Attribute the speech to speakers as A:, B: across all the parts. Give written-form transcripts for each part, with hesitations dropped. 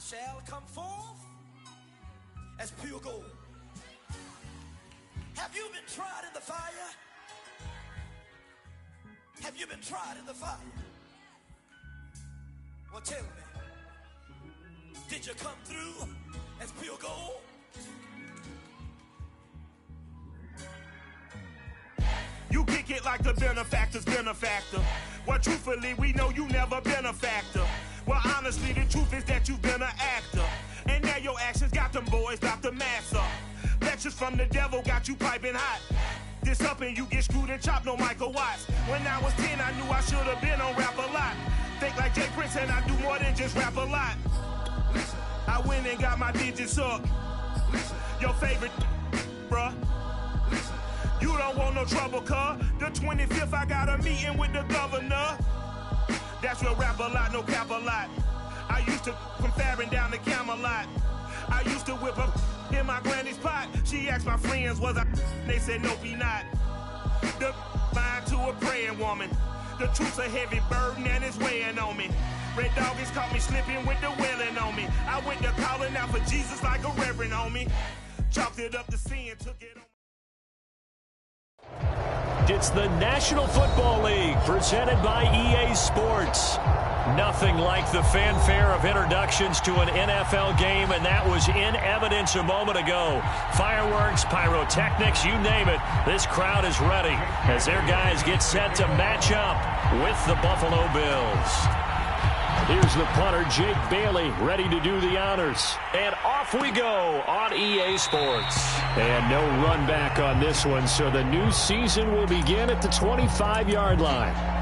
A: shall come forth as pure gold. Have you been tried in the fire? Have you been tried in the fire? Well, tell me, did you come through as pure gold?
B: You kick it like the benefactor's benefactor. Well, truthfully, we know you never been a factor. Well, honestly, the truth is that you've been an actor. And now your actions got them boys about to mass up. Lectures from the devil got you piping hot. This up and you get screwed and chopped, no Michael Watts. When I was 10, I knew I should have been on Rap a Lot. Think like Jay Prince and I do more than just rap a lot. I went and got my digits up. Your favorite, bruh. You don't want no trouble, cuz. The 25th, I got a meeting with the governor. That's real rap a lot, no cap a lot. I used to from Farron down to Camelot. I used to whip up in my granny's pot. She asked my friends, was I? They said, nope, he not. The line to a praying woman. The truth's a heavy burden and it's weighing on me. Red Dog has caught me slipping with the wailing on me. I went to calling out for Jesus like a reverend on me. Chalked it up to sin, took it on.
C: It's the National Football League presented by EA Sports. Nothing like the fanfare of introductions to an NFL game, and that was in evidence a moment ago. Fireworks, pyrotechnics, you name it. This crowd is ready as their guys get set to match up with the Buffalo Bills. Here's the punter, Jake Bailey, ready to do the honors. And off we go on EA Sports. And no run back on this one, so the new season will begin at the 25-yard line.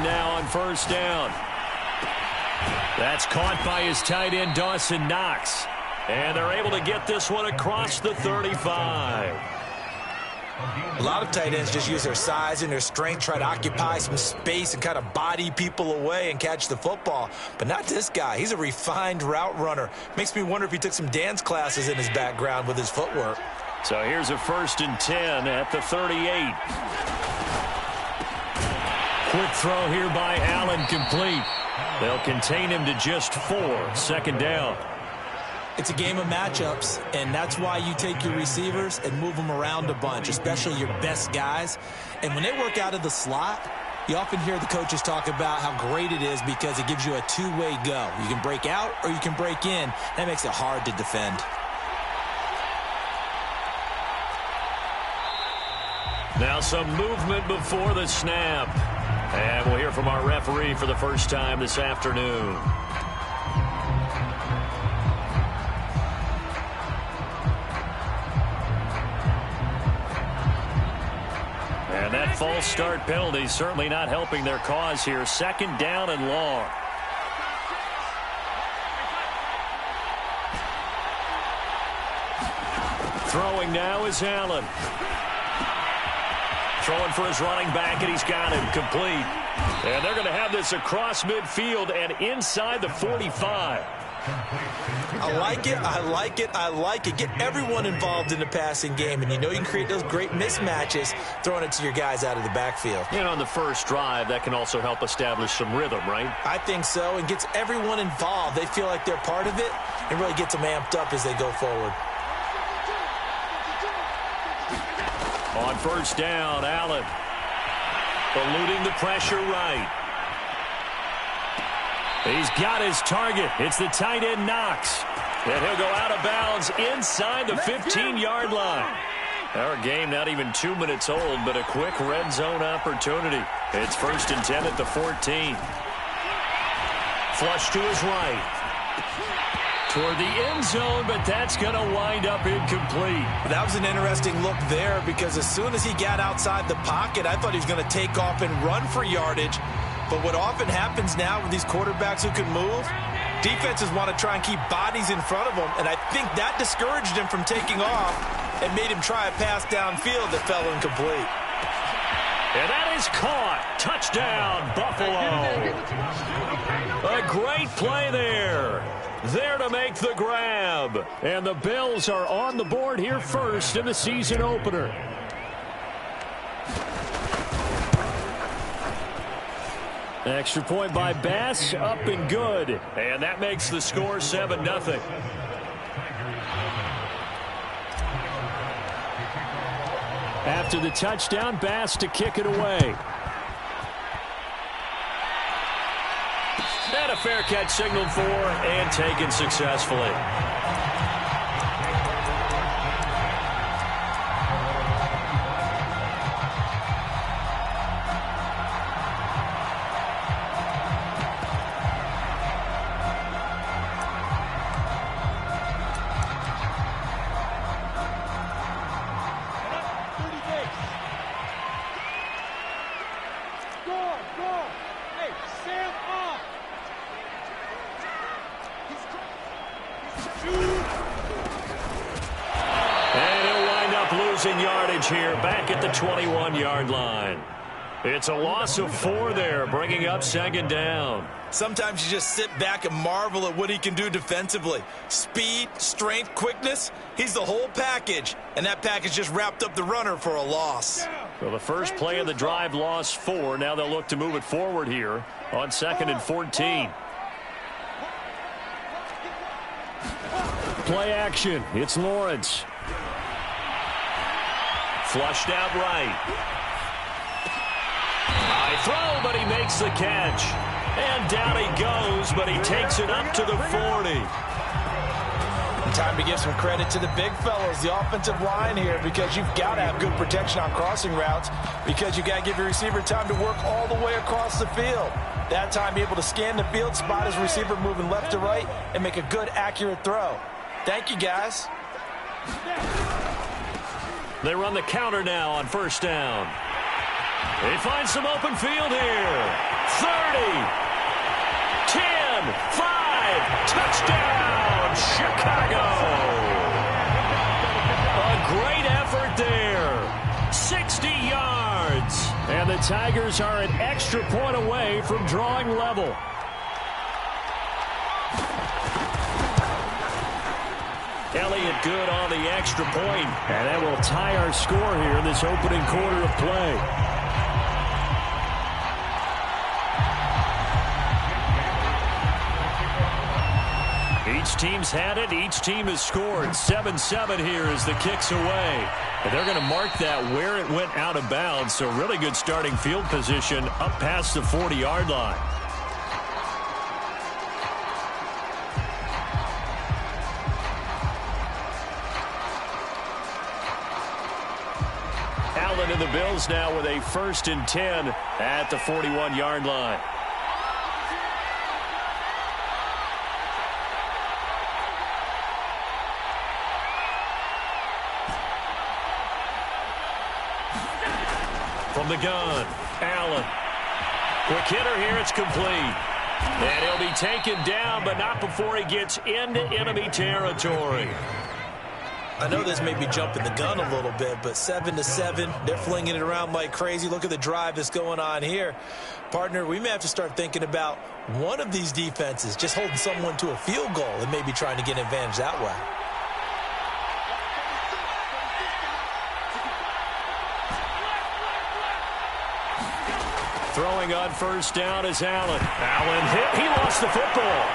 C: Now on first down. That's caught by his tight end, Dawson Knox. And they're able to get this one across the 35.
A: A lot of tight ends just use their size and their strength, try to occupy some space and kind of body people away and catch the football. But not this guy. He's a refined route runner. Makes me wonder if he took some dance classes in his background with his footwork.
C: So here's a 1st and 10 at the 38. Quick throw here by Allen, complete. They'll contain him to just 4. 2nd down.
A: It's a game of matchups, and that's why you take your receivers and move them around a bunch, especially your best guys. And when they work out of the slot, you often hear the coaches talk about how great it is because it gives you a two-way go. You can break out or you can break in. That makes it hard to defend.
C: Now some movement before the snap. And we'll hear from our referee for the first time this afternoon. And that false start penalty certainly not helping their cause here. 2nd down and long. Throwing now is Allen. Throwing for his running back, and he's got him complete. And they're going to have this across midfield and inside the 45.
A: I like it, I like it, I like it. Get everyone involved in the passing game, and you know you can create those great mismatches throwing it to your guys out of the backfield.
C: You know, on the first drive, that can also help establish some rhythm, right?
A: I think so, and gets everyone involved. They feel like they're part of it and really gets them amped up as they go forward.
C: On first down, Allen eluding the pressure right. He's got his target. It's the tight end, Knox. And he'll go out of bounds inside the 15-yard line. Our game not even 2 minutes old, but a quick red zone opportunity. It's 1st and 10 at the 14. Flush to his right. Toward the end zone, but that's going to wind up incomplete.
A: That was an interesting look there because as soon as he got outside the pocket, I thought he was going to take off and run for yardage. But what often happens now with these quarterbacks who can move, defenses want to try and keep bodies in front of them, and I think that discouraged him from taking off and made him try a pass downfield that fell incomplete.
C: And that is caught. Touchdown, Buffalo. A great play there. There to make the grab. And the Bills are on the board here first in the season opener. Extra point by Bass, up and good. And that makes the score 7-0. After the touchdown, Bass to kick it away. And a fair catch signaled for and taken successfully. Yardage here back at the 21-yard line. It's a loss of 4 there, bringing up 2nd down.
A: Sometimes you just sit back and marvel at what he can do defensively. Speed, strength, quickness, he's the whole package. And that package just wrapped up the runner for a loss.
C: Well, the first play of the drive lost 4. Now they'll look to move it forward here on 2nd and 14. Play action. It's Lawrence. Flushed out right. High throw, but he makes the catch. And down he goes, but he takes it up to the 40.
A: Time to give some credit to the big fellows, the offensive line here, because you've got to have good protection on crossing routes, because you've got to give your receiver time to work all the way across the field. That time, be able to scan the field, spot his receiver moving left to right, and make a good, accurate throw. Thank you, guys.
C: They run the counter now on 1st down. They find some open field here. 30, 10, 5, touchdown, Chicago. A great effort there. 60 yards. And the Tigers are an extra point away from drawing level. Elliott good on the extra point. And that will tie our score here in this opening quarter of play. Each team's had it. Each team has scored. 7-7 here as the kick's away. And they're going to mark that where it went out of bounds. So really good starting field position up past the 40-yard line. Allen and the Bills now with a 1st and 10 at the 41-yard line. From the gun, Allen. Quick hitter here, it's complete. And he'll be taken down, but not before he gets into enemy territory.
A: I know this may be jumping the gun a little bit, but 7-7, they're flinging it around like crazy. Look at the drive that's going on here. Partner, we may have to start thinking about one of these defenses just holding someone to a field goal and maybe trying to get an advantage that way.
C: Throwing on 1st down is Allen. Allen hit. He lost the football.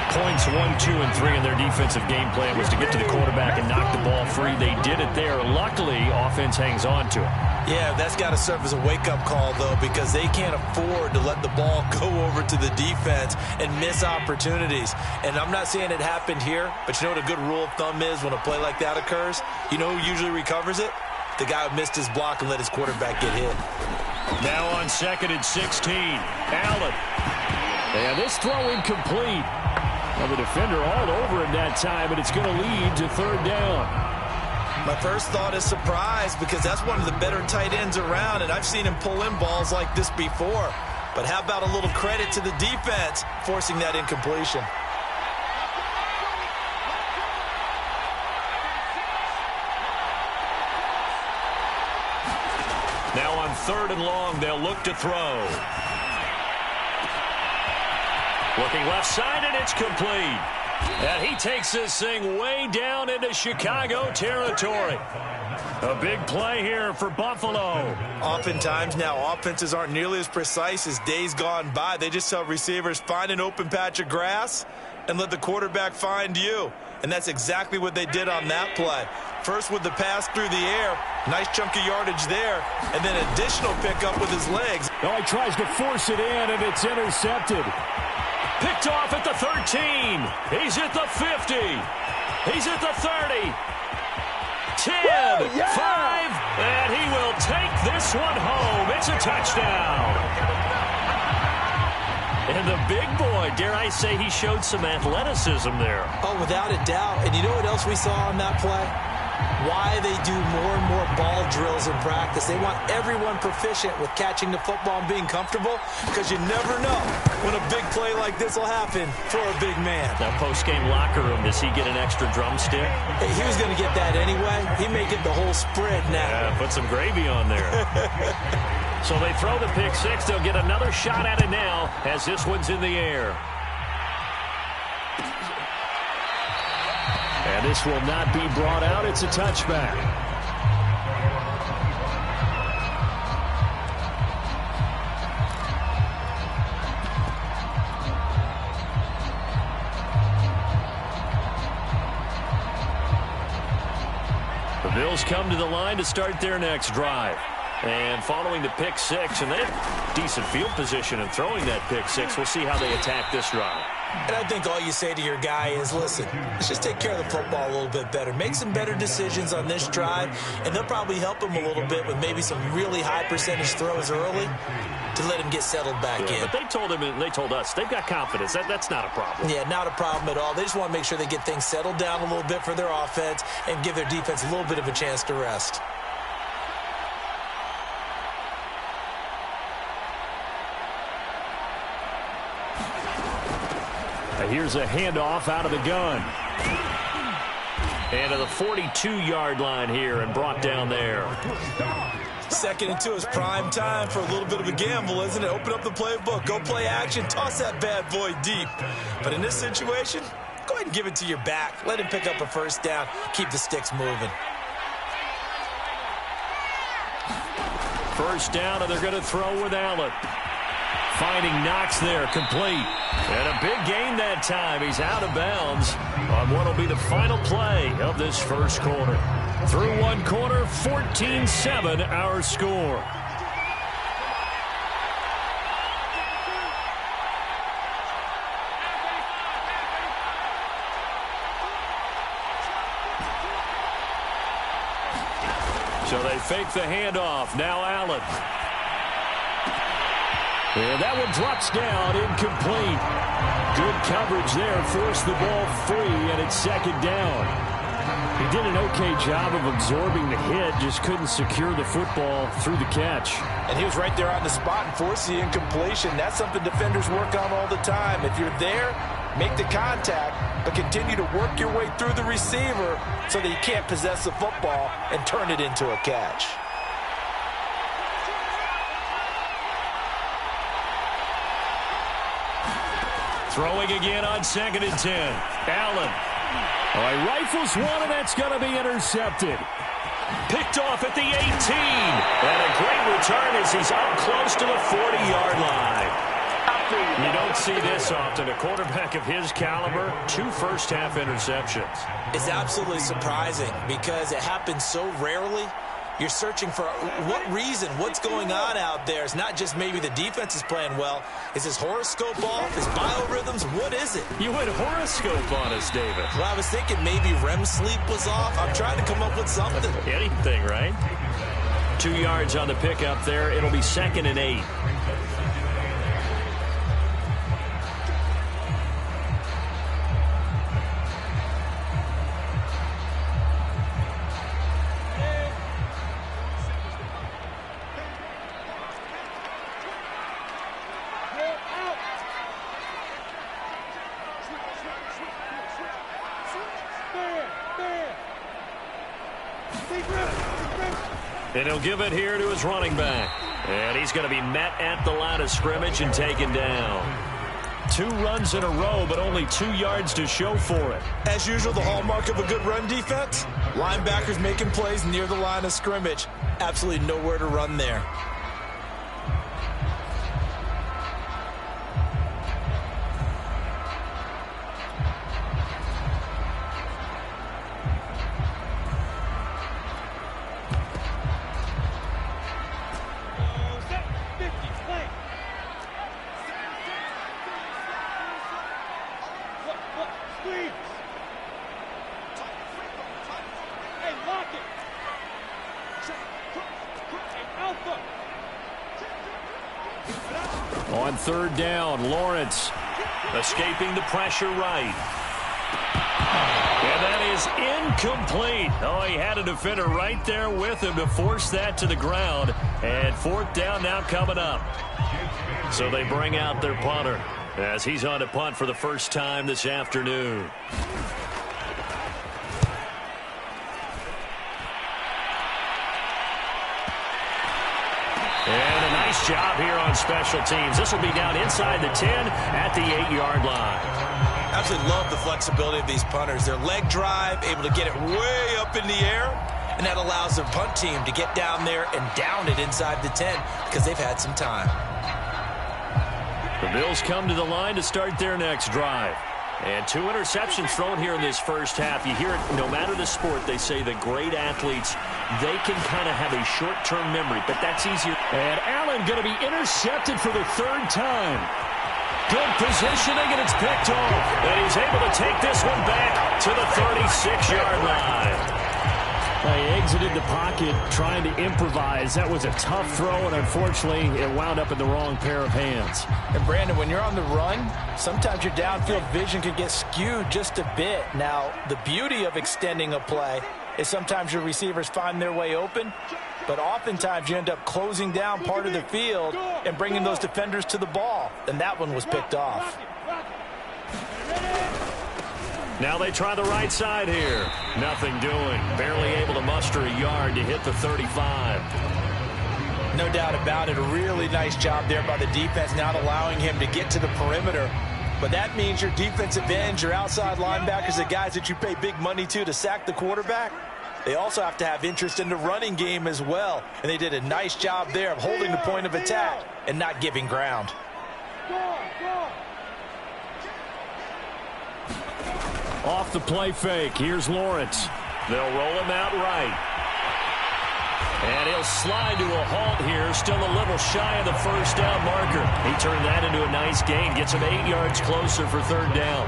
C: Points 1, 2, and 3 in their defensive game plan was to get to the quarterback and knock the ball free. They did it there. Luckily, offense hangs on to it.
A: Yeah, that's got to serve as a wake-up call, though, because they can't afford to let the ball go over to the defense and miss opportunities. And I'm not saying it happened here, but you know what a good rule of thumb is when a play like that occurs? You know who usually recovers it? The guy who missed his block and let his quarterback get hit.
C: Now on 2nd and 16, Allen. And this throw incomplete. Well, the defender all over him that time, and it's going to lead to 3rd down.
A: My first thought is surprise, because that's one of the better tight ends around, and I've seen him pull in balls like this before. But how about a little credit to the defense forcing that incompletion?
C: Now on 3rd and long, they'll look to throw. Looking left side, and it's complete. And he takes this thing way down into Chicago territory. A big play here for Buffalo.
A: Oftentimes now, offenses aren't nearly as precise as days gone by. They just tell receivers, find an open patch of grass and let the quarterback find you. And that's exactly what they did on that play. First with the pass through the air, nice chunk of yardage there, and then additional pickup with his legs.
C: Oh, he tries to force it in, and it's intercepted. Picked off at the 13. He's at the 50. He's at the 30. 10, 5, and he will take this one home. It's a touchdown. And the big boy, dare I say, he showed some athleticism there.
A: Oh, without a doubt. And you know what else we saw on that play? Why they do more and more ball drills in practice. They want everyone proficient with catching the football and being comfortable, because you never know when a big play like this will happen for a big man.
C: Now, post-game locker room, does he get an extra drumstick?
A: Hey, he was going to get that anyway. He may get the whole spread now.
C: Yeah, put some gravy on there. So they throw the pick six. They'll get another shot at it now as this one's in the air. And this will not be brought out. It's a touchback. The Bills come to the line to start their next drive. And following the pick six, and they have decent field position in throwing that pick six. We'll see how they attack this drive.
A: And I think all you say to your guy is, listen, let's just take care of the football a little bit better. Make some better decisions on this drive, and they'll probably help him a little bit with maybe some really high percentage throws early to let him get settled back in.
C: But they told him, and they told us, they've got confidence. That's not a problem.
A: Yeah, not a problem at all. They just want to make sure they get things settled down a little bit for their offense and give their defense a little bit of a chance to rest.
C: Here's a handoff out of the gun. And to the 42-yard line here and brought down there.
A: 2nd and 2 is prime time for a little bit of a gamble, isn't it? Open up the playbook, go play action, toss that bad boy deep. But in this situation, go ahead and give it to your back. Let him pick up a first down, keep the sticks moving.
C: First down, and they're going to throw with Allen. Finding Knox there, complete. And a big gain that time. He's out of bounds on what will be the final play of this first quarter. Through one quarter, 14-7 our score. So they fake the handoff. Now Allen. And that one drops down, incomplete. Good coverage there, forced the ball free, and it's 2nd down. He did an okay job of absorbing the hit, just couldn't secure the football through the catch.
A: And he was right there on the spot and forced the incompletion. That's something defenders work on all the time. If you're there, make the contact, but continue to work your way through the receiver so that you can't possess the football and turn it into a catch.
C: Throwing again on 2nd and 10. Allen. All right, rifles one, and that's going to be intercepted. Picked off at the 18. And a great return as he's up close to the 40-yard line. You don't see this often. A quarterback of his caliber, 2 first-half interceptions.
A: It's absolutely surprising because it happens so rarely. You're searching for what reason, what's going on out there. It's not just maybe the defense is playing well. Is his horoscope off? His biorhythms? What is it?
C: You went horoscope on us, David.
A: Well, I was thinking maybe REM sleep was off. I'm trying to come up with something.
C: Anything, right? 2 yards on the pickup there. It'll be 2nd and 8. And he'll give it here to his running back. And he's going to be met at the line of scrimmage and taken down. 2 runs in a row, but only 2 yards to show for it.
A: As usual, the hallmark of a good run defense, linebackers making plays near the line of scrimmage. Absolutely nowhere to run there.
C: On 3rd down, Lawrence escaping the pressure right. And that is incomplete. Oh, he had a defender right there with him to force that to the ground. And 4th down now coming up. So they bring out their punter as he's on to punt for the first time this afternoon. And a nice job here on special teams. This will be down inside the 10 at the 8-yard line.
A: Absolutely love the flexibility of these punters. Their leg drive, able to get it way up in the air, and that allows their punt team to get down there and down it inside the 10 because they've had some time.
C: The Bills come to the line to start their next drive. And 2 interceptions thrown here in this first half. You hear it, no matter the sport, they say the great athletes, they can kind of have a short-term memory, but that's easier.
D: And Allen going to be intercepted for the 3rd time. Good positioning, and it's picked off.
C: And he's able to take this one back to the 36-yard line.
D: They exited the pocket trying to improvise. That was a tough throw, and unfortunately, it wound up in the wrong pair of hands.
A: And, Brandon, when you're on the run, sometimes your downfield vision can get skewed just a bit. Now, the beauty of extending a play is sometimes your receivers find their way open, but oftentimes you end up closing down part of the field and bringing those defenders to the ball, and that one was picked off.
C: Now they try the right side here. Nothing doing. Barely able to muster a yard to hit the 35.
A: No doubt about it. A really nice job there by the defense, not allowing him to get to the perimeter. But that means your defensive ends, your outside linebackers, the guys that you pay big money to sack the quarterback, they also have to have interest in the running game as well. And they did a nice job there of holding the point of attack and not giving ground.
D: Off the play fake, here's Lawrence.
C: They'll roll him out right. And he'll slide to a halt here, still a little shy of the first down marker. He turned that into a nice gain, gets him 8 yards closer for 3rd down.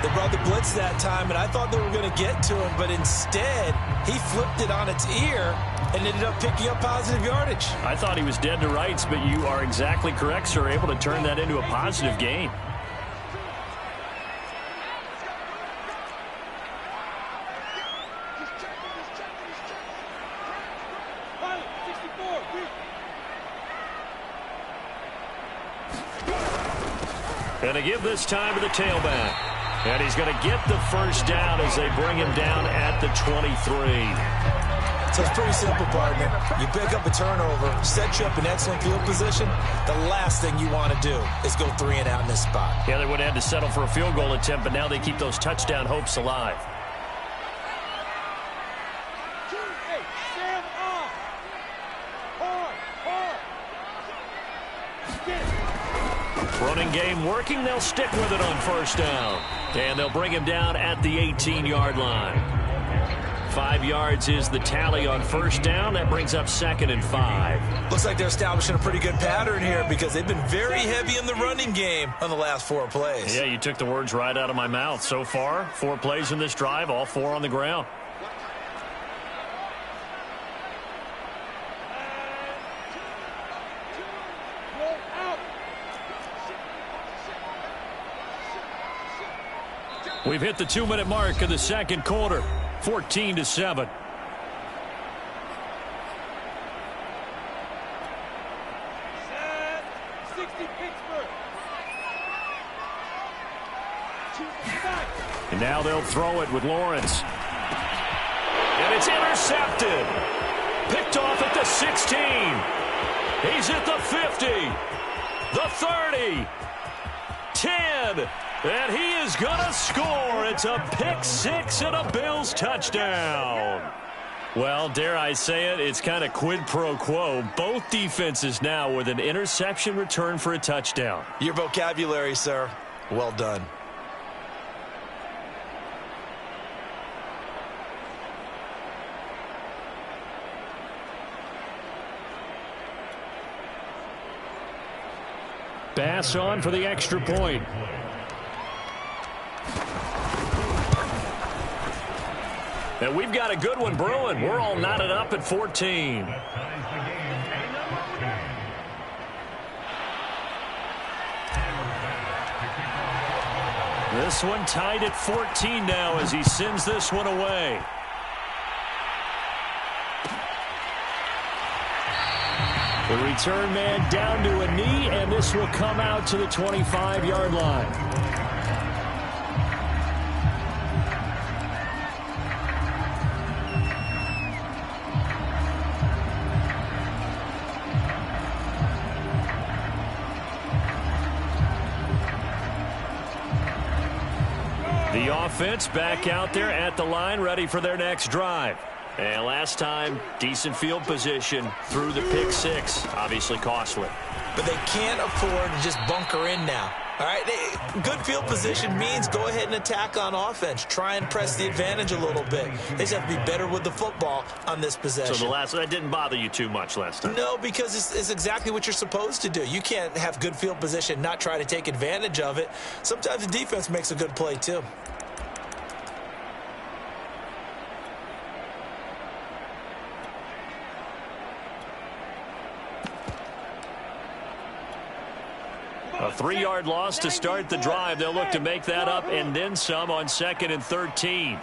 A: They brought the blitz that time, and I thought they were going to get to him, but instead, he flipped it on its ear and ended up picking up positive yardage.
C: I thought he was dead to rights, but you are exactly correct, sir, able to turn that into a positive gain. And to give this time to the tailback. And he's going to get the first down as they bring him down at the 23.
A: So it's pretty simple, partner. You pick up a turnover, set you up in excellent field position. The last thing you want to do is go 3 and out in this spot.
C: Yeah, they would have had to settle for a field goal attempt, but now they keep those touchdown hopes alive. Running game working. They'll stick with it on 1st down. And they'll bring him down at the 18-yard line. 5 yards is the tally on 1st down. That brings up 2nd and 5.
A: Looks like they're establishing a pretty good pattern here because they've been very heavy in the running game on the last 4 plays.
C: Yeah, you took the words right out of my mouth. So far, 4 plays in this drive, all 4 on the ground. We've hit the 2-minute mark of the 2nd quarter. 14-7. And now they'll throw it with Lawrence. And it's intercepted. intercepted. Picked off at the 16. He's at the 50. The 30. 10. And he is going to score. It's a pick six and a Bills touchdown. Well, dare I say it, it's kind of quid pro quo. Both defenses now with an interception return for a touchdown.
A: Your vocabulary, sir. Well done.
D: Bass on for the extra point.
C: And we've got a good one brewing. We're all knotted up at 14. This one tied at 14 now as he sends this one away. The return man down to a knee, and this will come out to the 25-yard line. The offense back out there at the line, ready for their next drive. And last time, decent field position through the pick six. Obviously costly.
A: But they can't afford to just bunker in now. All right, good field position means go ahead and attack on offense. Try and press the advantage a little bit. They just have to be better with the football on this possession.
C: So that didn't bother you too much last time?
A: No, because it's exactly what you're supposed to do. You can't have good field position, not try to take advantage of it. Sometimes the defense makes a good play too.
C: A 3-yard loss to start the drive. They'll look to make that up and then some on 2nd and 13.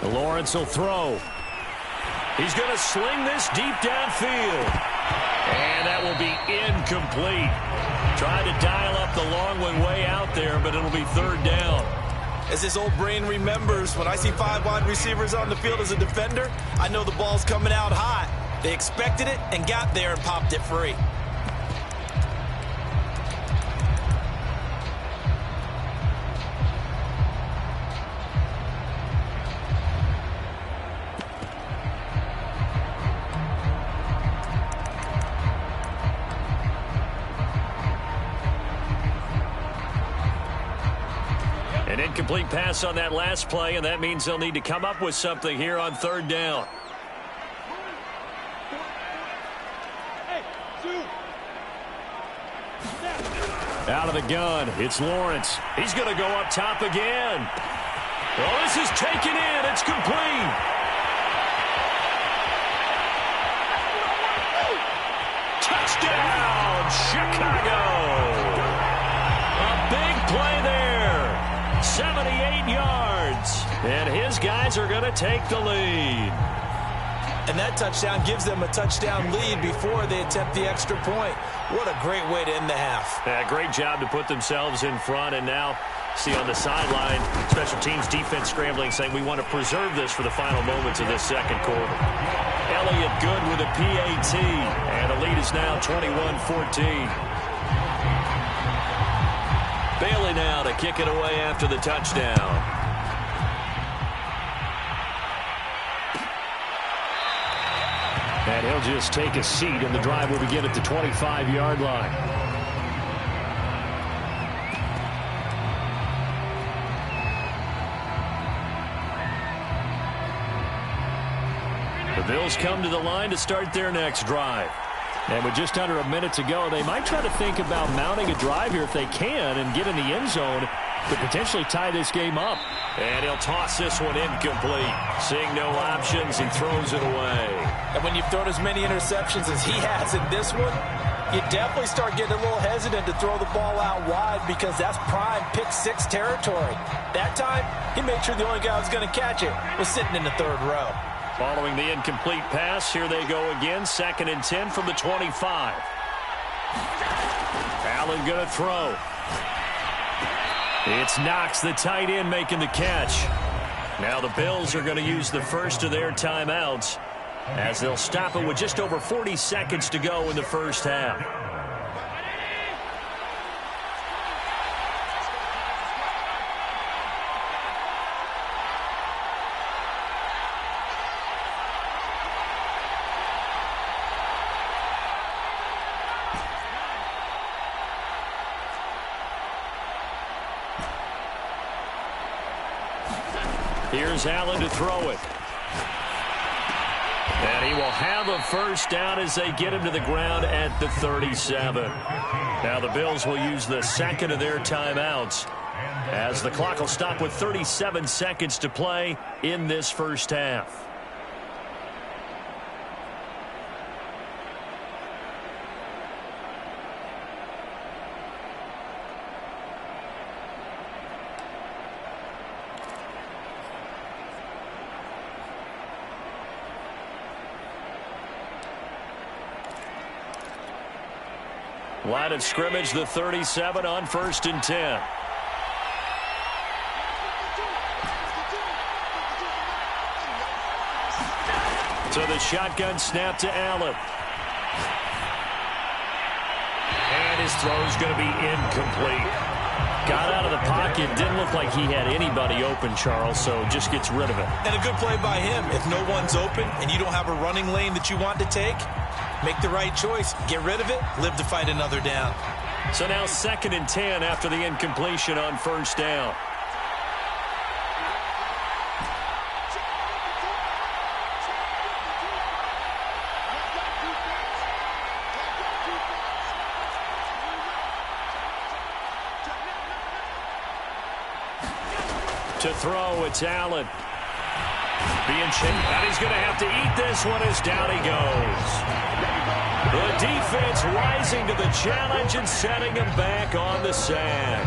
C: Lawrence will throw. He's going to sling this deep downfield. And that will be incomplete. Tried to dial up the long one way out there, but it'll be 3rd down.
A: As his old brain remembers, when I see 5 wide receivers on the field as a defender, I know the ball's coming out hot. They expected it and got there and popped it free.
C: An incomplete pass on that last play, and that means they'll need to come up with something here on 3rd down. Out of the gun, it's Lawrence. He's going to go up top again. Well, this is taken in. It's complete. Touchdown, Chicago. A big play there. 78 yards. And his guys are going to take the lead.
A: And that touchdown gives them a touchdown lead before they attempt the extra point. What a great way to end the half.
C: Yeah, great job to put themselves in front. And now, see on the sideline, special teams defense scrambling, saying we want to preserve this for the final moments of this 2nd quarter. Elliott good with a PAT. And the lead is now 21-14. Bailey now to kick it away after the touchdown. And he'll just take a seat, and the drive will begin at the 25-yard line. The Bills come to the line to start their next drive. And with just under a minute to go, they might try to think about mounting a drive here if they can and get in the end zone to potentially tie this game up. And he'll toss this one incomplete. Seeing no options, he throws it away.
A: And when you've thrown as many interceptions as he has in this one, you definitely start getting a little hesitant to throw the ball out wide because that's prime pick six territory. That time, he made sure the only guy who was going to catch it was sitting in the 3rd row.
C: Following the incomplete pass, here they go again. 2nd and 10 from the 25. Allen going to throw. It's Knox, the tight end, making the catch. Now the Bills are going to use the first of their timeouts as they'll stop it with just over 40 seconds to go in the first half. Here's Allen to throw it. And he will have a first down as they get him to the ground at the 37. Now the Bills will use the second of their timeouts as the clock will stop with 37 seconds to play in this first half. Line of scrimmage, the 37 on 1st and 10. So the shotgun snap to Allen. And his throw is going to be incomplete. Got out of the pocket. Didn't look like he had anybody open, Charles, so just gets rid of it.
A: And a good play by him. If no one's open and you don't have a running lane that you want to take, make the right choice. Get rid of it. Live to fight another down.
C: So now 2nd and 10 after the incompletion on 1st down. To throw, it's Allen. Being chased, and he's going to have to eat this one as down he goes. The defense rising to the challenge and setting him back on the sack.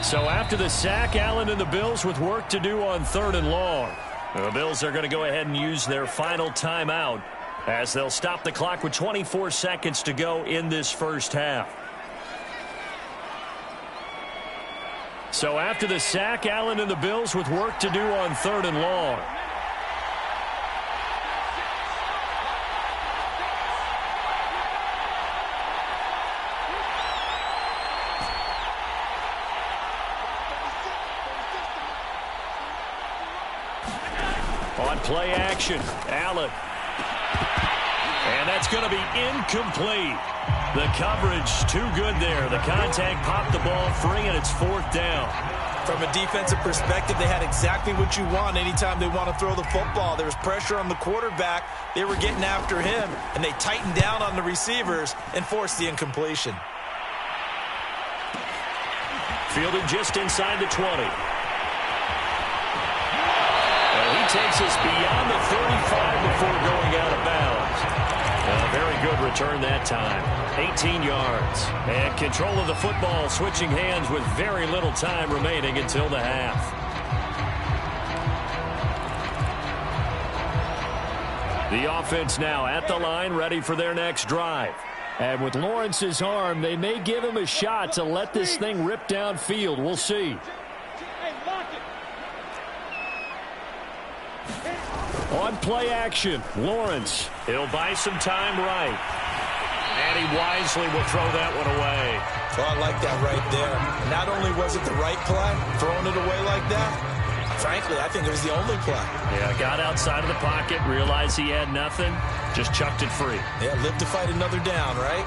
C: So after the sack, Allen and the Bills with work to do on 3rd and long. The Bills are going to go ahead and use their final timeout as they'll stop the clock with 24 seconds to go in this first half. So after the sack, Allen and the Bills with work to do on 3rd and long. On play action, Allen. And that's going to be incomplete. The coverage too good there. The contact popped the ball free, and it's 4th down.
A: From a defensive perspective, they had exactly what you want anytime they want to throw the football. There was pressure on the quarterback. They were getting after him, and they tightened down on the receivers and forced the incompletion.
C: Fielded just inside the 20. And he takes us beyond the 35 before going out of bounds. A very good return that time. 18 yards. And control of the football switching hands with very little time remaining until the half. The offense now at the line, ready for their next drive. And with Lawrence's arm, they may give him a shot to let this thing rip downfield. We'll see. On play action, Lawrence. He'll buy some time right. And he wisely will throw that one away.
A: Well, I like that right there. Not only was it the right play, throwing it away like that, frankly, I think it was the only play.
C: Yeah, got outside of the pocket, realized he had nothing, just chucked it free.
A: Yeah, live to fight another down, right?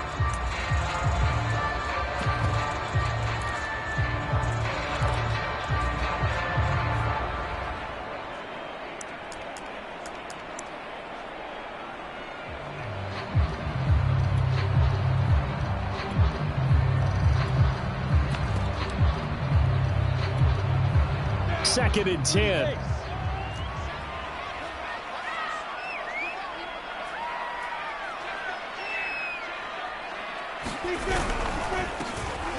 C: Second and 10.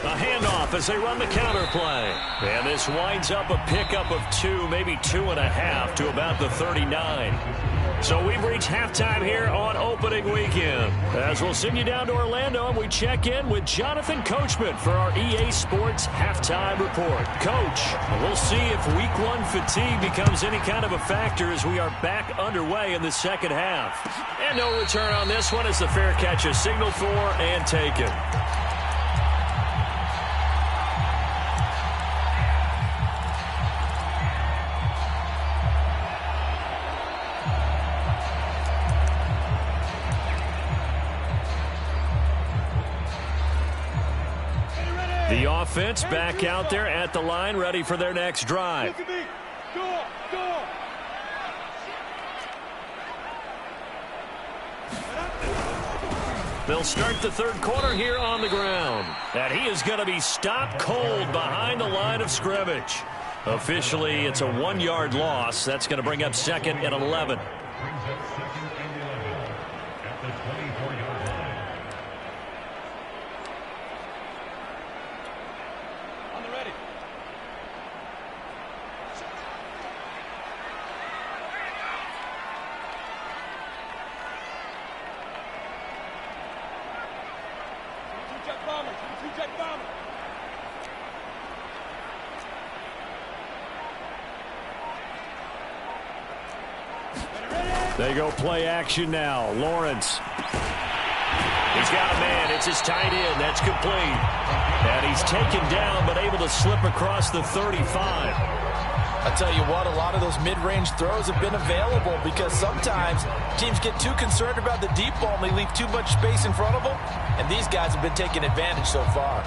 C: A handoff as they run the counter play. And this winds up a pickup of 2, maybe 2.5 to about the 39. So we've reached halftime here on opening weekend. As we'll send you down to Orlando, and we check in with Jonathan Coachman for our EA Sports Halftime Report. Coach, we'll see if Week 1 fatigue becomes any kind of a factor as we are back underway in the second half. And no return on this one as the fair catch is signaled for and taken. The offense back out there at the line, ready for their next drive. They'll start the third quarter here on the ground. And he is going to be stopped cold behind the line of scrimmage. Officially, it's a 1-yard loss. That's going to bring up 2nd and 11. They go play action now. Lawrence. He's got a man. It's his tight end. That's complete. And he's taken down but able to slip across the 35.
A: I tell you what, a lot of those mid-range throws have been available because sometimes teams get too concerned about the deep ball and they leave too much space in front of them. And these guys have been taking advantage so far.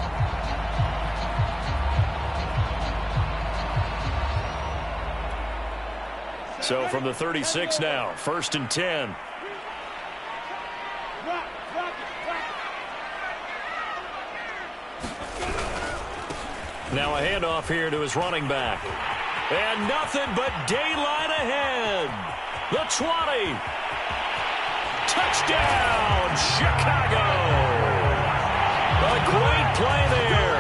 C: So from the 36 now, 1st and 10. Now a handoff here to his running back. And nothing but daylight ahead. The 20. Touchdown, Chicago. A great play there.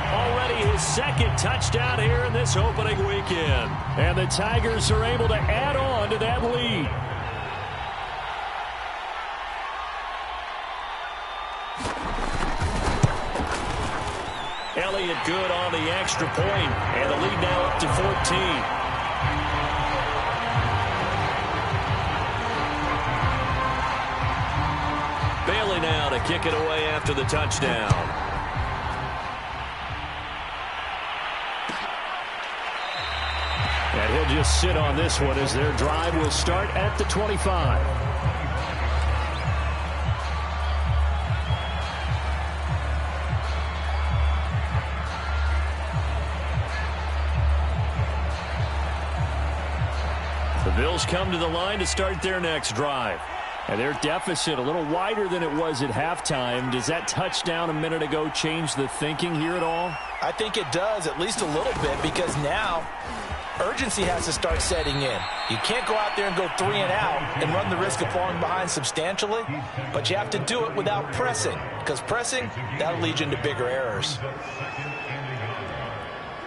C: Already his 2nd touchdown here in this opening weekend. And the Tigers are able to add on to that lead. Elliott good on the extra point, and the lead now up to 14. Bailey now to kick it away after the touchdown. And he'll just sit on this one as their drive will start at the 25. The Bills come to the line to start their next drive. And their deficit a little wider than it was at halftime. Does that touchdown a minute ago change the thinking here at all?
A: I think it does, at least a little bit, because now urgency has to start setting in. You can't go out there and go 3 and out and run the risk of falling behind substantially, but you have to do it without pressing, because pressing, that'll lead you into bigger errors.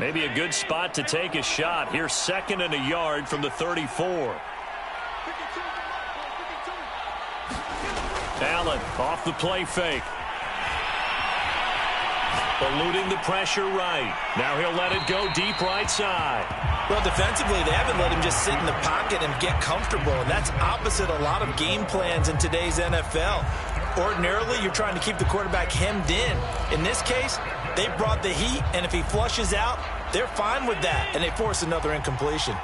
C: Maybe a good spot to take a shot. Here's 2nd and a yard from the 34. Allen off the play fake. Eluding the pressure right. Now he'll let it go deep right side.
A: Well, defensively, they haven't let him just sit in the pocket and get comfortable, and that's opposite a lot of game plans in today's NFL. Ordinarily, you're trying to keep the quarterback hemmed in. In this case, they brought the heat, and if he flushes out, they're fine with that, and they force another incompletion.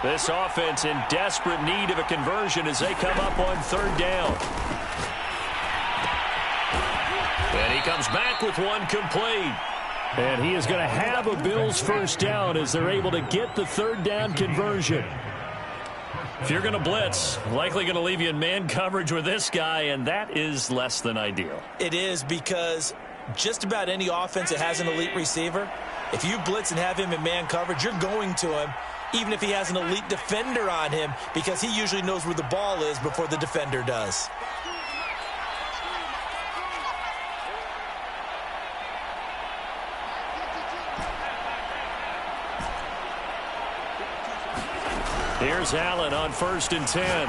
C: This offense in desperate need of a conversion as they come up on 3rd down. And he comes back with one complete. And he is going to have a Bills 1st down as they're able to get the 3rd down conversion. If you're going to blitz, likely going to leave you in man coverage with this guy, and that is less than ideal.
A: It is, because just about any offense that has an elite receiver, if you blitz and have him in man coverage, you're going to him, even if he has an elite defender on him, because he usually knows where the ball is before the defender does.
C: Here's Allen on 1st and 10.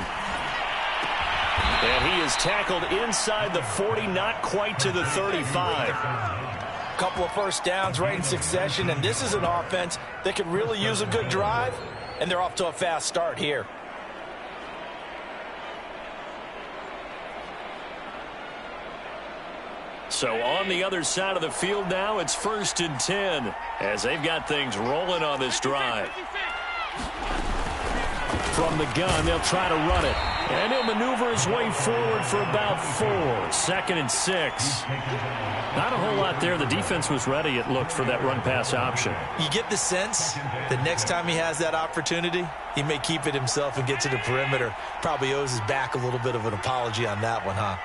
C: And he is tackled inside the 40, not quite to the 35.
A: Couple of first downs right in succession, and this is an offense that could really use a good drive, and they're off to a fast start here.
C: So on the other side of the field now, it's 1st and 10 as they've got things rolling on this drive.
D: From the gun, they'll try to run it. And he'll maneuver his way forward for about 4. 2nd and 6. Not a whole lot there. The defense was ready, it looked, for that run-pass option.
A: You get the sense that next time he has that opportunity, he may keep it himself and get to the perimeter. Probably owes his back a little bit of an apology on that one, huh?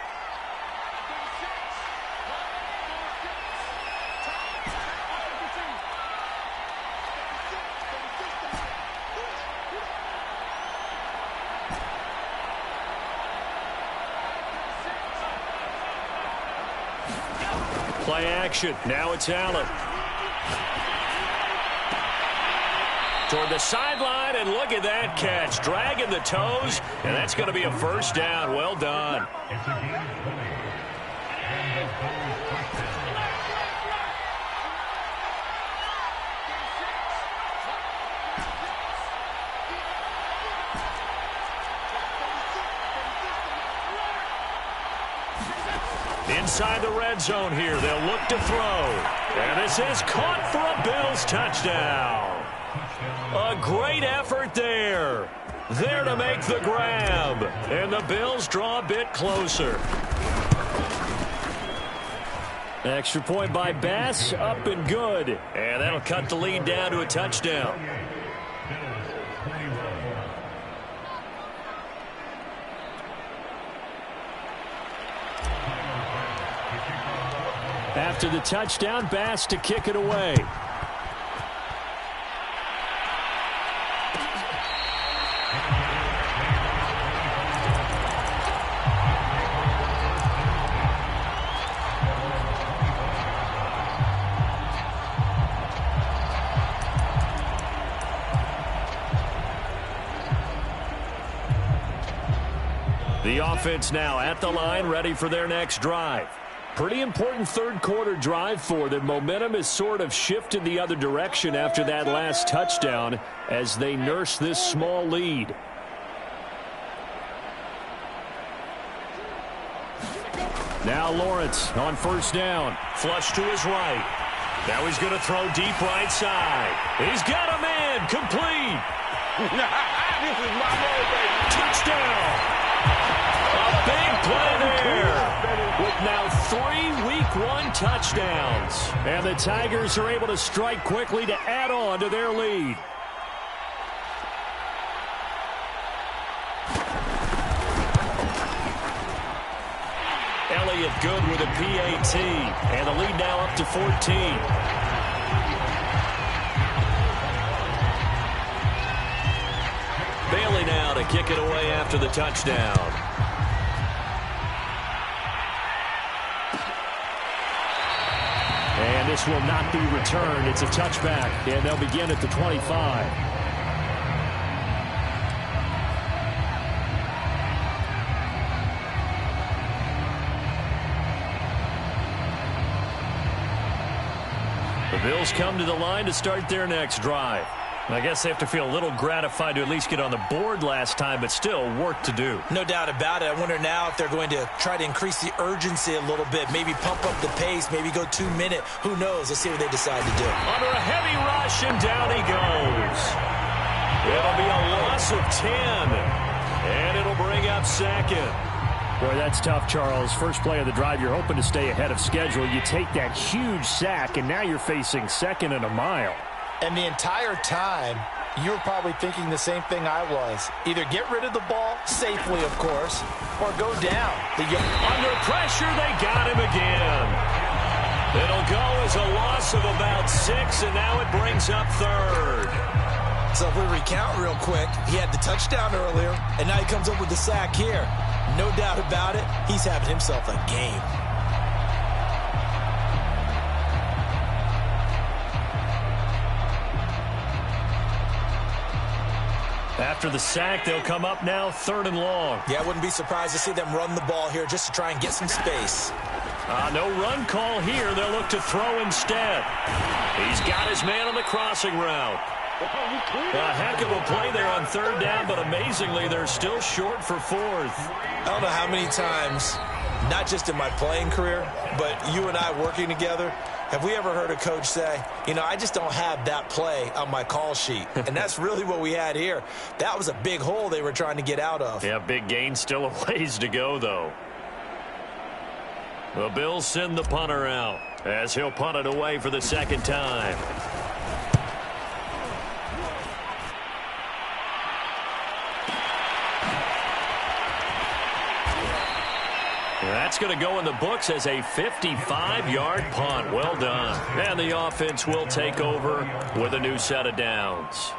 C: Play action. Now it's Allen. Toward the sideline, and look at that catch. Dragging the toes, and that's going to be a first down. Well done. Inside the red zone here, they'll look to throw. And this is caught for a Bills touchdown. A great effort there. There to make the grab. And the Bills draw a bit closer.
D: Extra point by Bass, up and good.
C: And that'll cut the lead down to a touchdown.
D: After the touchdown, Bass to kick it away.
C: The offense now at the line, ready for their next drive.
D: Pretty important third quarter drive for them. Momentum has sort of shifted the other direction after that last touchdown as they nurse this small lead. Now Lawrence on 1st down.
C: Flush to his right. Now he's going to throw deep right side. He's got a man. Complete.
B: This is my boy, baby.
C: Touchdown. A big play there. With now 3 Week 1 touchdowns.
D: And the Tigers are able to strike quickly to add on to their lead.
C: Elliott good with a PAT. And the lead now up to 14. Bailey now to kick it away after the touchdown.
D: And this will not be returned. It's a touchback, and they'll begin at the 25.
C: The Bills come to the line to start their next drive. I guess they have to feel a little gratified to at least get on the board last time, but still work to do.
A: No doubt about it. I wonder now if they're going to try to increase the urgency a little bit, maybe pump up the pace, maybe go 2-minute. Who knows? Let's see what they decide to do.
C: Under a heavy rush, and down he goes. It'll be a loss of 10, and it'll bring up 2nd.
D: Boy, that's tough, Charles. First play of the drive, you're hoping to stay ahead of schedule. You take that huge sack, and now you're facing 2nd and a mile.
A: And the entire time, you're probably thinking the same thing I was. Either get rid of the ball, safely, of course, or go down.
C: Under pressure, they got him again. It'll go as a loss of about 6, and now it brings up 3rd.
A: So if we recount real quick, he had the touchdown earlier, and now he comes up with the sack here. No doubt about it, he's having himself a game.
C: After the sack, they'll come up now 3rd and long.
A: Yeah, I wouldn't be surprised to see them run the ball here just to try and get some space.
C: No run call here. They'll look to throw instead. He's got his man on the crossing route. A heck of a play there on 3rd down, but amazingly, they're still short for 4th.
A: I don't know how many times, not just in my playing career, but you and I working together, have we ever heard a coach say, you know, I just don't have that play on my call sheet. And that's really what we had here. That was a big hole they were trying to get out of.
C: Yeah, big gain, still a ways to go, though. The Bills send the punter out as he'll punt it away for the 2nd time. That's going to go in the books as a 55-yard punt. Well done. And the offense will take over with a new set of downs.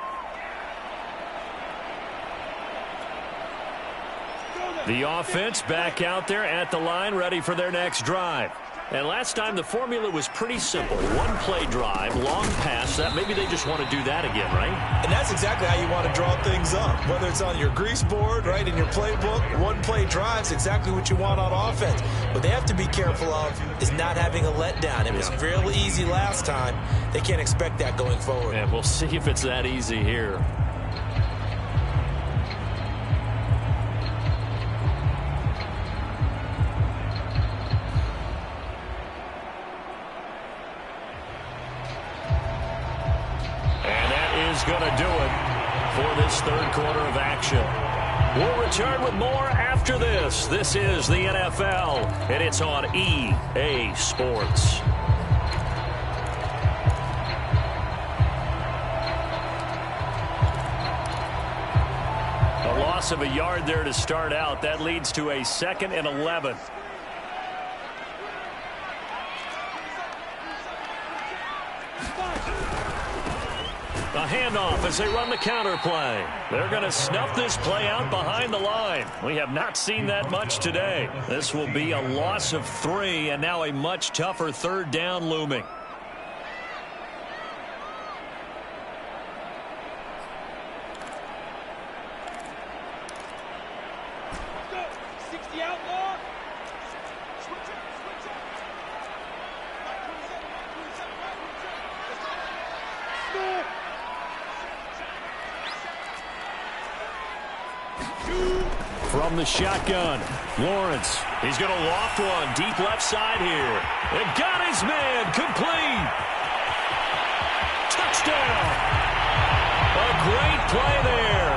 C: The offense back out there at the line, ready for their next drive. And last time the formula was pretty simple. 1-play drive, long pass. That maybe they just want to do that again, right?
A: And that's exactly how you want to draw things up. Whether it's on your grease board, right, in your playbook, 1-play drive's exactly what you want on offense. What they have to be careful of is not having a letdown. It was fairly easy last time. They can't expect that going forward.
C: And we'll see if it's that easy here. Going to do it for this 3rd quarter of action. We'll return with more after this. This is the NFL, and it's on EA Sports. A loss of a yard there to start out. That leads to a 2nd and 11. A handoff as they run the counter play. They're going to snuff this play out behind the line. We have not seen that much today. This will be a loss of 3, and now a much tougher 3rd down looming. From the shotgun, Lawrence. He's going to loft one deep left side here. And got his man complete. Touchdown. A great play there.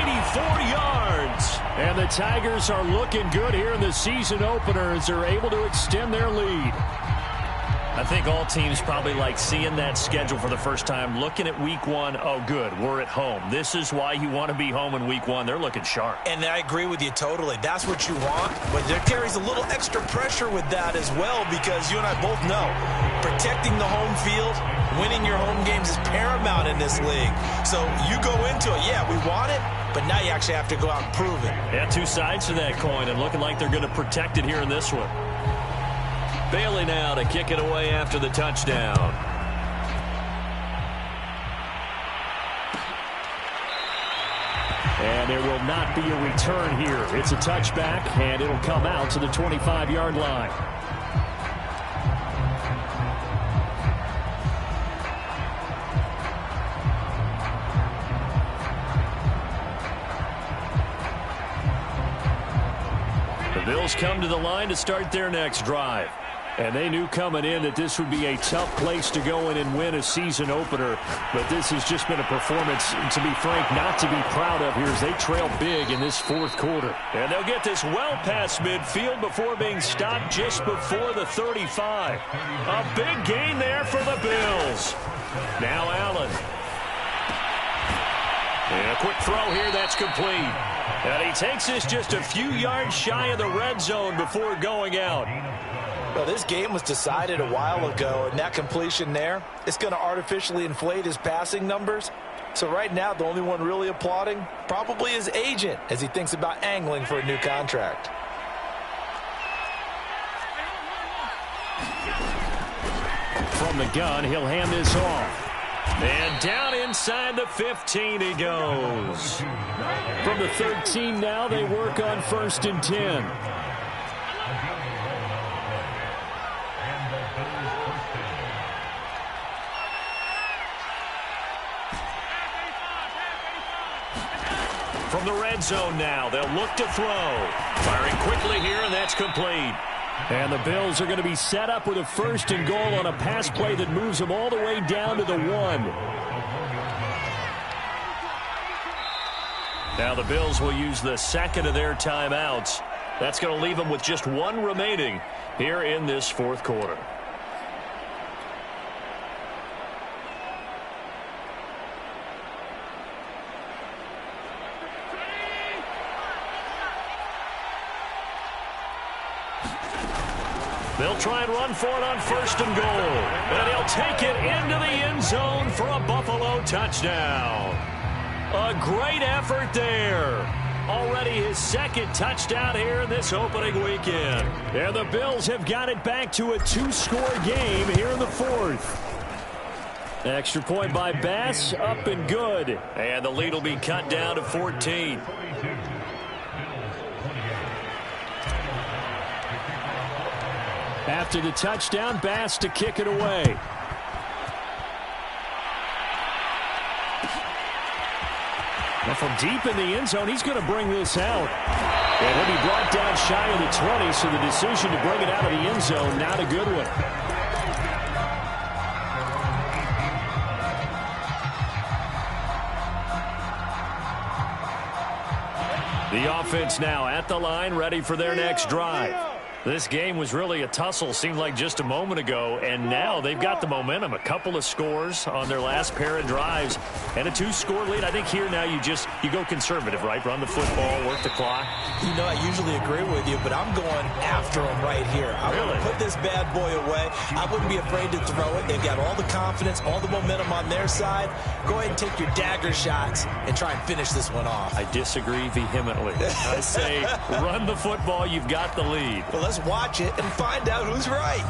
C: 84 yards. And the Tigers are looking good here in the season opener as they're able to extend their lead. I think all teams probably like seeing that schedule for the first time, looking at week 1. Oh, good, we're at home. This is why you want to be home in week 1. They're looking sharp.
A: And I agree with you totally. That's what you want. But there carries a little extra pressure with that as well, because you and I both know protecting the home field, winning your home games is paramount in this league. So you go into it, yeah, we want it, but now you actually have to go out and prove it.
C: Yeah, 2 sides to that coin, and looking like they're going to protect it here in this one. Bailey now to kick it away after the touchdown. And there will not be a return here. It's a touchback, and it'll come out to the 25-yard line. The Bills come to the line to start their next drive. And they knew coming in that this would be a tough place to go in and win a season opener. But this has just been a performance, to be frank, not to be proud of here as they trail big in this 4th quarter. And they'll get this well past midfield before being stopped just before the 35. A big gain there for the Bills. Now Allen. And a quick throw here that's complete. And he takes this just a few yards shy of the red zone before going out.
A: Well, this game was decided a while ago, and that completion there, it's going to artificially inflate his passing numbers. So right now, the only one really applauding, probably his agent, as he thinks about angling for a new contract.
C: From the gun, he'll hand this off. And down inside the 15 he goes.
D: From the 13 now, they work on 1st and 10.
C: From the red zone now, they'll look to throw. Firing quickly here, and that's complete.
D: And the Bills are going to be set up with a 1st and goal on a pass play that moves them all the way down to the 1.
C: Now the Bills will use the second of their timeouts. That's going to leave them with just 1 remaining here in this 4th quarter. They'll try and run for it on 1st and goal. And he'll take it into the end zone for a Buffalo touchdown. A great effort there. Already his 2nd touchdown here in this opening weekend.
D: And the Bills have got it back to a 2-score game here in the 4th. Extra point by Bass, up and good.
C: And the lead will be cut down to 14.
D: After the touchdown, Bass to kick it away. Well, from deep in the end zone, he's going to bring this out. And he'll be brought down shy of the 20, so the decision to bring it out of the end zone, not a good one. The offense now at the line, ready for their next drive. This game was really a tussle, seemed like just a moment ago, and now they've got the momentum. A couple of scores on their last pair of drives and a 2-score lead. I think here now you go conservative, right? Run the football, work the clock.
A: You know, I usually agree with you, but I'm going after them right here. I'm going to put this bad boy away. I wouldn't be afraid to throw it. They've got all the confidence, all the momentum on their side. Go ahead and take your dagger shots and try and finish this one off.
C: I disagree vehemently. I say run the football. You've got the lead.
A: Well, let's watch it and find out who's right.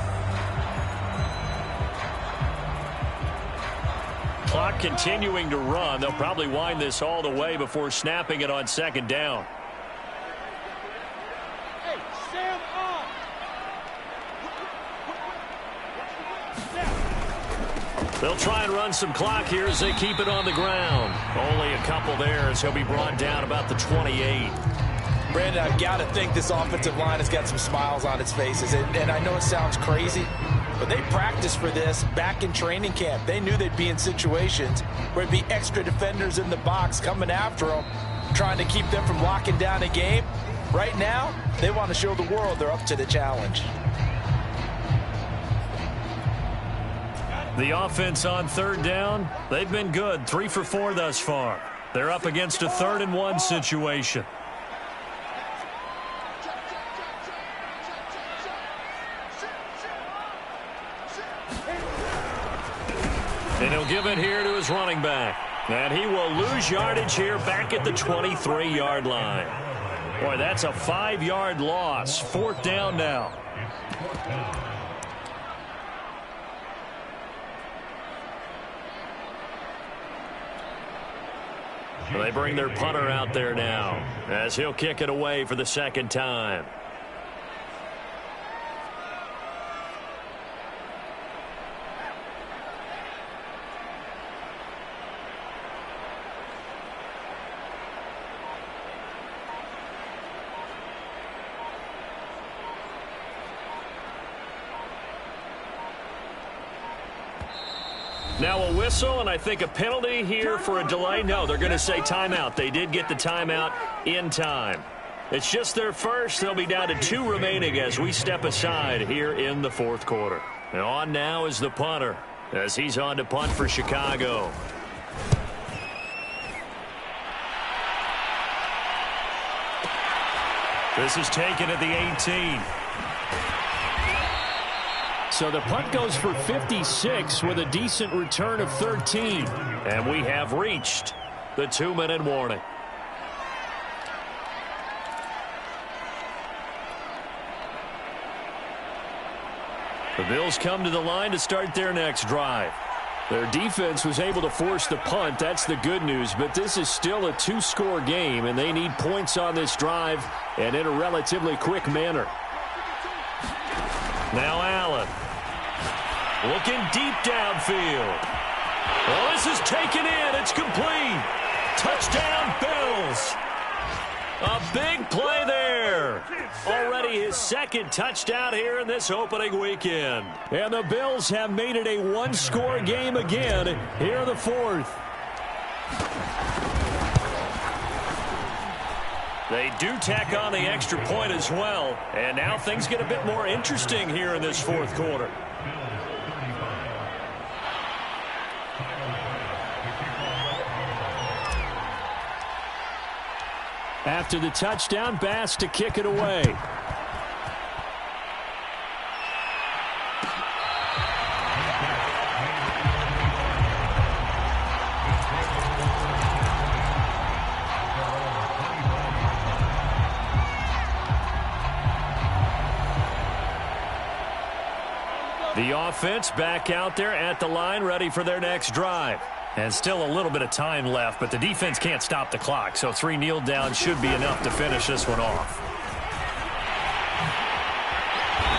C: Clock continuing to run. They'll probably wind this all the way before snapping it on 2nd down.
B: Hey, Sam up.
C: They'll try and run some clock here as they keep it on the ground. Only a couple there as he'll be brought down about the 28.
A: Brandon, I've got to think this offensive line has got some smiles on its faces. And I know it sounds crazy, but they practiced for this back in training camp. They knew they'd be in situations where there'd be extra defenders in the box coming after them, trying to keep them from locking down a game. Right now, they want to show the world they're up to the challenge.
C: The offense on 3rd down, they've been good. 3 for 4 thus far. They're up against a 3rd and 1 situation. And he'll give it here to his running back. And he will lose yardage here back at the 23-yard line. Boy, that's a 5-yard loss. 4th down now. They bring their punter out there now as he'll kick it away for the 2nd time. Now a whistle, and I think a penalty here for a delay. No, they're going to say timeout. They did get the timeout in time. It's just their first. They'll be down to 2 remaining as we step aside here in the 4th quarter. And on now is the punter as he's on to punt for Chicago. This is taken at the 18.
D: So the punt goes for 56 with a decent return of 13.
C: And we have reached the 2-minute warning. The Bills come to the line to start their next drive. Their defense was able to force the punt. That's the good news. But this is still a two-score game, and they need points on this drive and in a relatively quick manner. Now Allen. Looking deep downfield. Well, this is taken in. It's complete. Touchdown, Bills. A big play there. Already his second touchdown here in this opening weekend. And the Bills have made it a one-score game again here in the fourth. They do tack on the extra point as well. And now things get a bit more interesting here in this fourth quarter. After the touchdown, Bass to kick it away. The offense back out there at the line, ready for their next drive. And still a little bit of time left, but the defense can't stop the clock, so 3 kneel downs should be enough to finish this one off.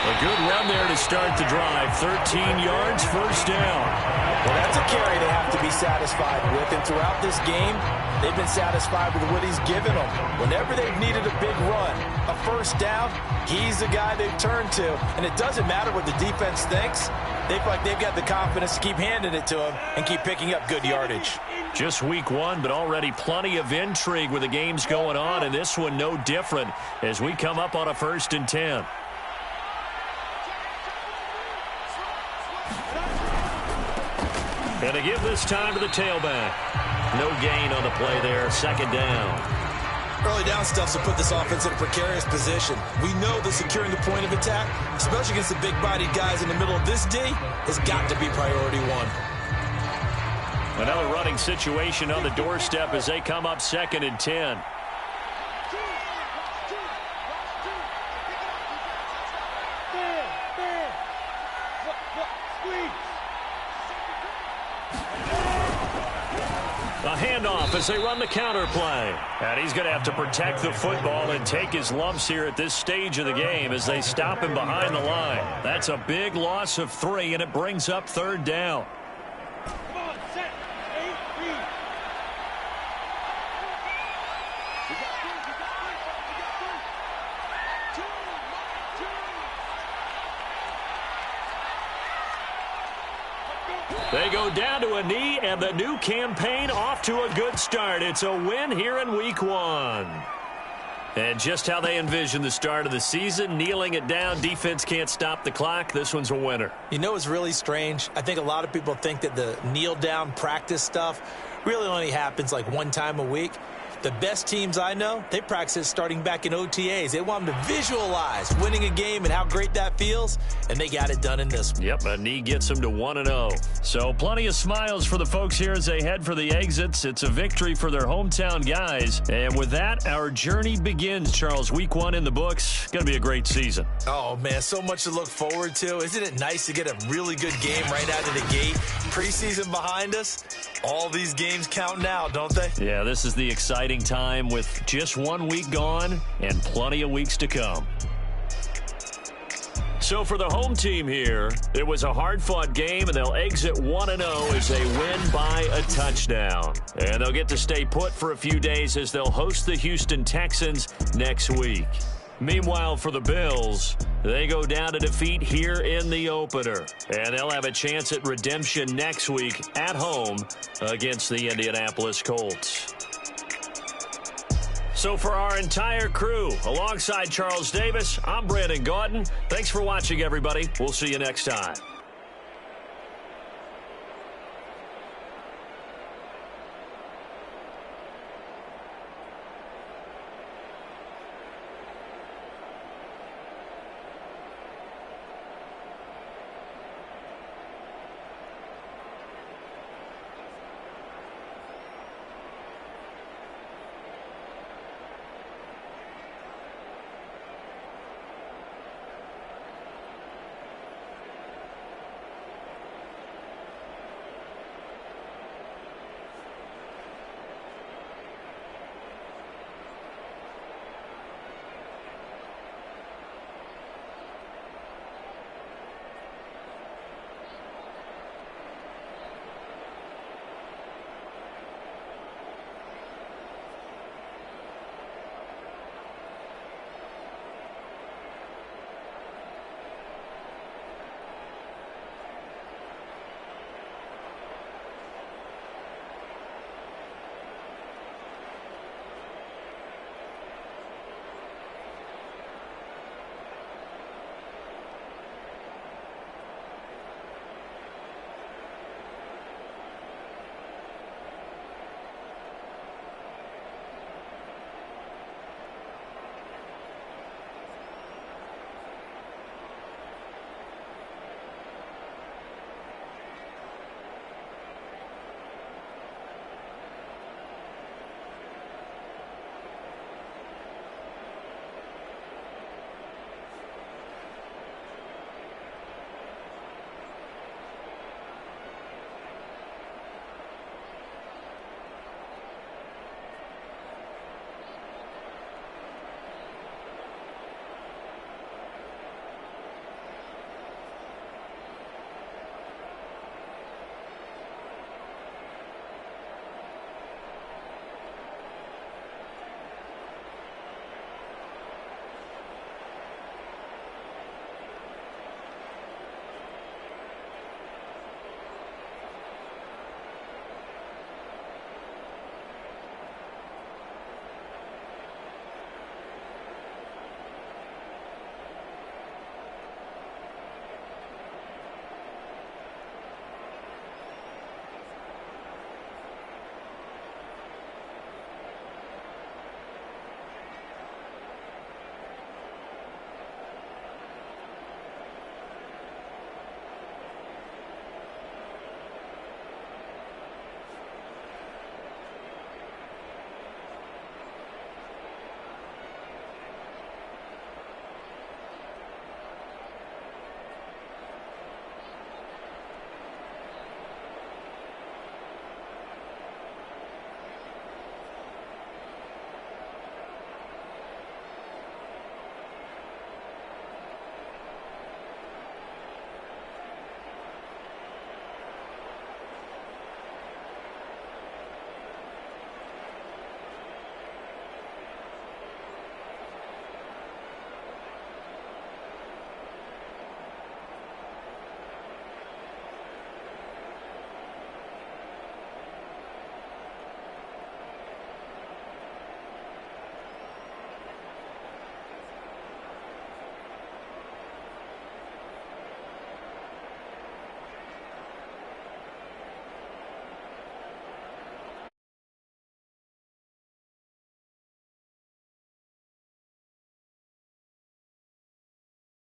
C: A good run there to start the drive. 13 yards, first down.
A: Well, that's a carry they have to be satisfied with, and throughout this game, they've been satisfied with what he's given them. Whenever they've needed a big run, a first down, he's the guy they've turned to. And it doesn't matter what the defense thinks. They feel like they've got the confidence to keep handing it to him and keep picking up good yardage.
C: Just week one, but already plenty of intrigue with the games going on, and this one no different as we come up on a 1st and 10. And to give this time to the tailback. No gain on the play there, 2nd down.
A: Early down stuff to put this offense in a precarious position. We know that securing the point of attack, especially against the big-bodied guys in the middle of this D, has got to be priority one.
C: Another running situation on the doorstep as they come up 2nd and 10. A handoff as they run the counter play. And he's going to have to protect the football and take his lumps here at this stage of the game as they stop him behind the line. That's a big loss of 3, and it brings up 3rd down.
B: Come on, set. 8, 3.
C: They go down to a knee, and the new campaign off to a good start. It's a win here in week 1. And just how they envision the start of the season, kneeling it down, defense can't stop the clock. This one's a winner.
A: You know what's really strange? I think a lot of people think that the kneel-down practice stuff really only happens like one time a week. The best teams I know, they practice it starting back in OTAs. They want them to visualize winning a game and how great that feels, and they got it done in this one.
C: Yep, a knee gets them to 1-0. So plenty of smiles for the folks here as they head for the exits. It's a victory for their hometown guys. And with that, our journey begins, Charles. Week 1 in the books. Going to be a great season.
A: Oh, man, so much to look forward to. Isn't it nice to get a really good game right out of the gate? Preseason behind us. All these games count now, don't they?
C: Yeah, this is the exciting time with just 1 week gone and plenty of weeks to come. So for the home team here, it was a hard-fought game, and they'll exit 1-0 as they win by a touchdown. And they'll get to stay put for a few days as they'll host the Houston Texans next week. Meanwhile, for the Bills, they go down to defeat here in the opener. And they'll have a chance at redemption next week at home against the Indianapolis Colts. So for our entire crew, alongside Charles Davis, I'm Brandon Gaudin. Thanks for watching, everybody. We'll see you next time.